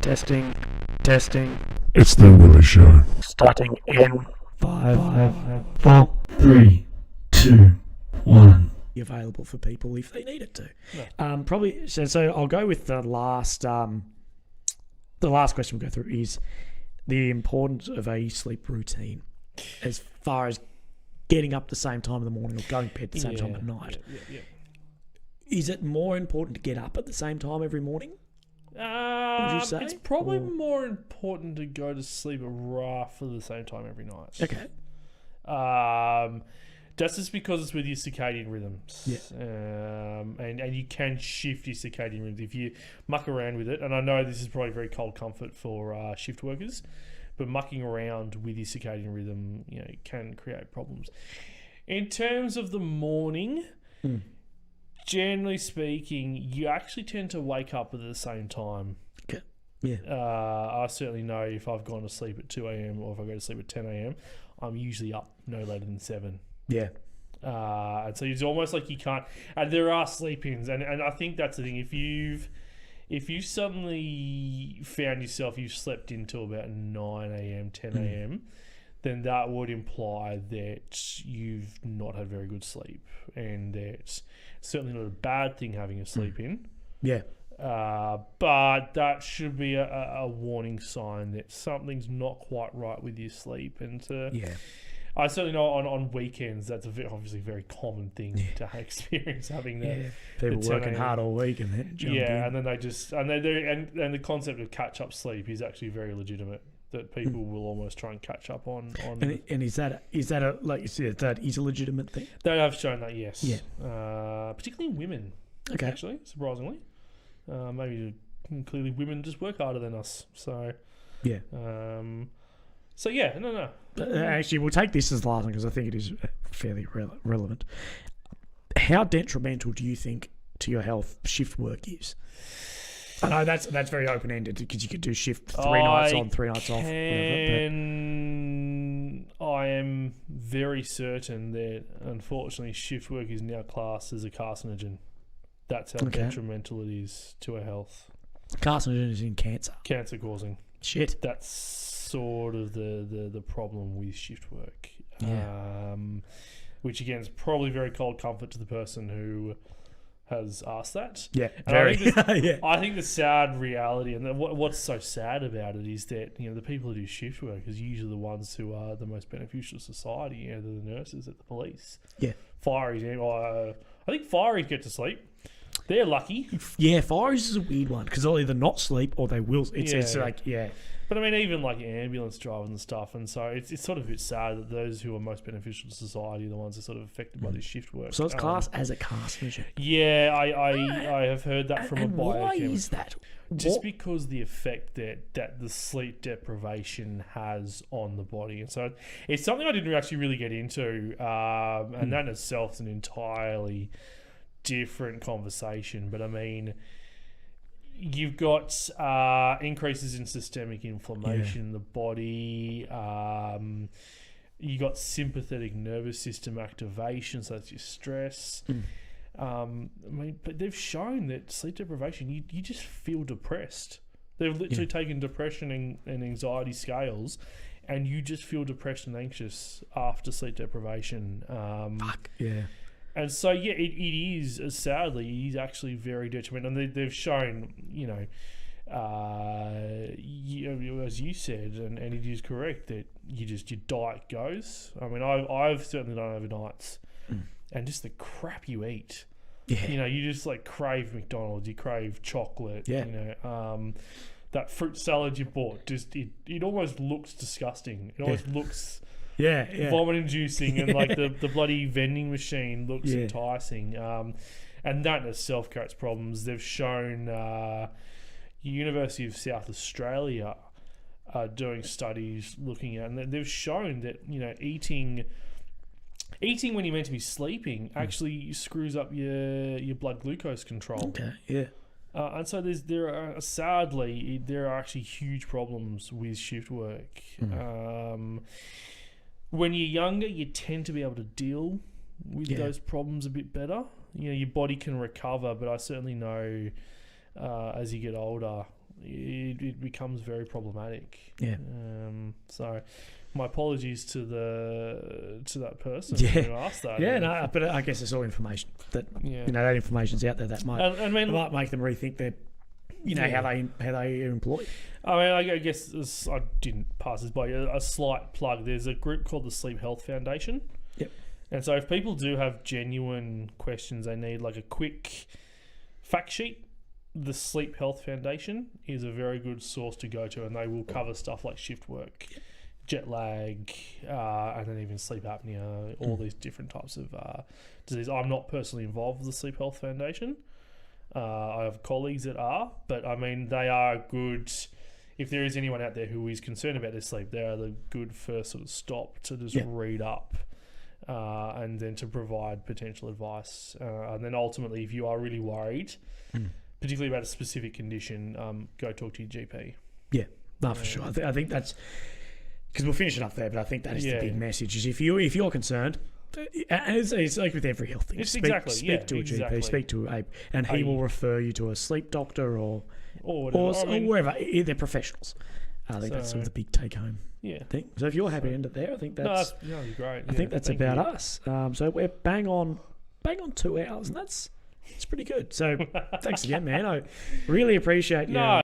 Testing, testing. It's the Willy Show. Starting in 5, 4, 3, 2, 1. Available for people if they need it to. No. Probably. So I'll go with the last. The last question we'll go through is the importance of a sleep routine, as far as getting up the same time in the morning or going to bed at the same time at night. Yeah. Is it more important to get up at the same time every morning? Would you say? It's probably more important to go to sleep at roughly the same time every night. Okay. Just because it's with your circadian rhythms. Yeah. And you can shift your circadian rhythms if you muck around with it. And I know this is probably very cold comfort for shift workers, but mucking around with your circadian rhythm, can create problems. In terms of the morning, generally speaking, you actually tend to wake up at the same time. Okay. Yeah. I certainly know if I've gone to sleep at 2 a.m. or if I go to sleep at 10 a.m., I'm usually up no later than 7. Yeah. And so it's almost like you can't. And there are sleep-ins, and I think that's the thing. If you suddenly found yourself you've slept until about 9 a.m., 10 a.m., then that would imply that you've not had very good sleep, and that's certainly not a bad thing having a sleep in. Yeah. But that should be a warning sign that something's not quite right with your sleep. And I certainly know on weekends that's obviously a very common thing to experience, having people working hard all week and then jump in. and then they just and the concept of catch up sleep is actually very legitimate. That people will almost try and catch up on. And is that a like you said, that is a legitimate thing? They have shown that, yes. Yeah. Particularly in women. Okay. Actually, surprisingly, clearly women just work harder than us. So yeah. So yeah, no. Actually, we'll take this as the last one because I think it is fairly relevant. How detrimental do you think to your health shift work is? I know that's very open ended because you could do shift 3 nights on, 3 nights off. Whatever, I am very certain that unfortunately shift work is now classed as a carcinogen. That's how detrimental it is to our health. Carcinogen is in cancer. Cancer causing. Shit. That's sort of the problem with shift work. Yeah. Which again is probably very cold comfort to the person who has asked that. Yeah, and very. I think the sad reality, and what's so sad about it, is that the people who do shift work is usually the ones who are the most beneficial to society. They're the nurses at the police. Yeah, fireys. I think fireys get to sleep. They're lucky. Yeah, fireys is a weird one because they'll either not sleep or they will. It's like. But I mean, even like ambulance drivers and stuff, and so it's sort of a bit sad that those who are most beneficial to society are the ones that are sort of affected by this shift work. So it's classed as a carcinogen. Yeah, I have heard that from a biochemist. Why is that? Just because the effect that the sleep deprivation has on the body, and so it's something I didn't actually really get into, and that in itself is an entirely different conversation. But I mean, you've got increases in systemic inflammation in the body. You got sympathetic nervous system activation, so that's your stress. But they've shown that sleep deprivation, you just feel depressed. They've literally taken depression and anxiety scales, and you just feel depressed and anxious after sleep deprivation. Fuck yeah. And so, it is, sadly, it is actually very detrimental. And they've shown, as you said, and it is correct, that your diet goes. I mean, I've certainly done overnights, and just the crap you eat. Yeah. You just like crave McDonald's, you crave chocolate. Yeah. That fruit salad you bought, just it almost looks disgusting. It almost looks... Yeah. Vomit-inducing, and like the bloody vending machine looks enticing. And that in itself creates problems. They've shown University of South Australia doing studies looking at, and they've shown that eating when you're meant to be sleeping actually screws up your blood glucose control. Okay. Yeah. And so there are actually huge problems with shift work. When you're younger, you tend to be able to deal with those problems a bit better. Your body can recover, but I certainly know as you get older, it becomes very problematic. Yeah. So my apologies to that person Yeah. who asked that. Yeah, no, but I guess it's all information that that information's out there that might might make them rethink their how they employ. I mean, I guess I didn't pass this by a slight plug. There's a group called the Sleep Health Foundation. Yep. And so if people do have genuine questions, they need like a quick fact sheet. The Sleep Health Foundation is a very good source to go to, and they will cover stuff like shift work, jet lag, and then even sleep apnea, all these different types of disease. I'm not personally involved with the Sleep Health Foundation. I have colleagues that are, but I mean, they are good. If there is anyone out there who is concerned about their sleep, they are the good first sort of stop to just read up and then to provide potential advice. And then ultimately, if you are really worried, particularly about a specific condition, go talk to your GP. Yeah, no, for sure. I think that's because we'll finish it up there, but I think that is the big message: is if you're concerned, and it's like with every health thing, speak to a GP, speak to and he will refer you to a sleep doctor or wherever. They're professionals. I think that's sort of the big take home thing. So if you're happy to end it there, I think that's great. I think that's about us. So we're bang on 2 hours, and that's pretty good. So thanks again, man. I really appreciate you.